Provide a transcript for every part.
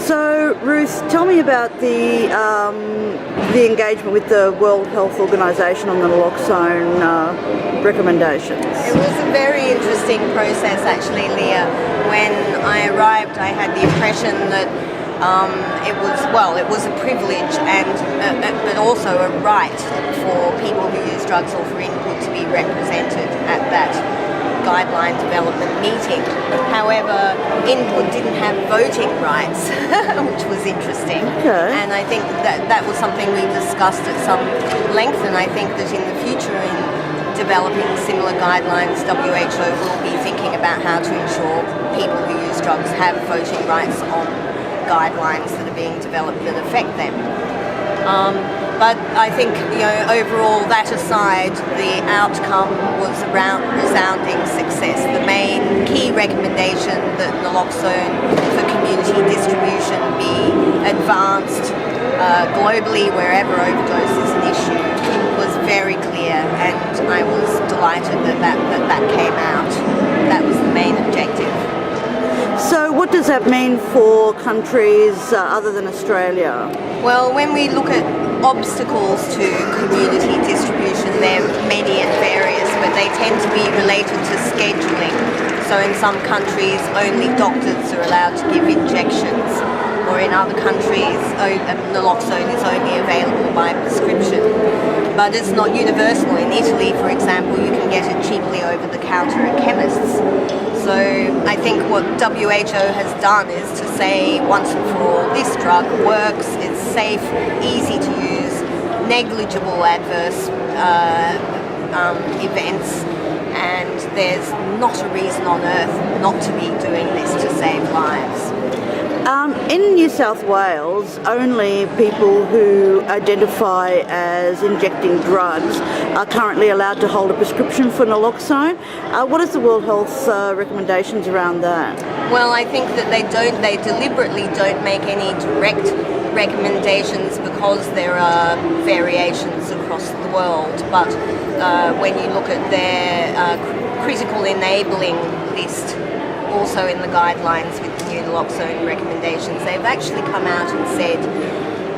So, Ruth, tell me about the engagement with the World Health Organisation on the Naloxone recommendations. It was a very interesting process, actually, Leah. When I arrived, I had the impression that it was a privilege but also a right for people who use drugs or for INPUD to be represented at that guideline development meeting. However, INPUD didn't have voting rights, which was interesting. Okay. And I think that was something we discussed at some length, and I think that in the future, in developing similar guidelines, WHO will be thinking about how to ensure people who use drugs have voting rights on guidelines that are being developed that affect them. But I think, overall, that aside, the outcome was around resounding success. The main key recommendation that naloxone for community distribution be advanced globally wherever overdose is an issue was very clear, and I was delighted that came out. That was the main objective. So what does that mean for countries other than Australia? Well, when we look at obstacles to community distribution, they're many and various, but they tend to be related to scheduling. So in some countries, only doctors are allowed to give injections, or in other countries, naloxone is only available by prescription. But it's not universal. In Italy, for example, you can get it cheaply over the counter at chemists. So I think what WHO has done is to say once and for all, this drug works, it's safe, easy to use, negligible adverse events, and there's not a reason on earth not to be doing this to save lives. In New South Wales, only people who identify as injecting drugs are currently allowed to hold a prescription for naloxone. What is the World Health recommendations around that? Well, I think that they deliberately don't make any direct recommendations because there are variations across the world. But when you look at their critical enabling list, also in the guidelines with the new naloxone recommendations, they've actually come out and said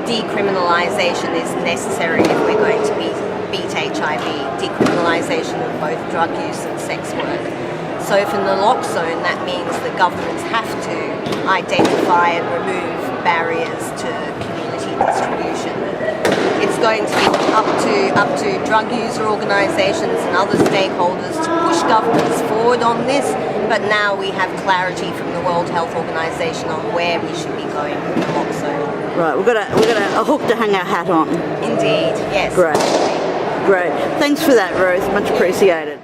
decriminalisation is necessary if we're going to beat HIV, decriminalisation of both drug use and sex work. So for naloxone, that means that governments have to identify and remove barriers to community distribution. It's going to be up to drug user organisations and other stakeholders to push governments forward on this, but now we have clarity from the World Health Organisation on where we should be going with naloxone. Right, we've got a hook to hang our hat on. Indeed, yes. Great. Thanks for that, Ruth. Much appreciated.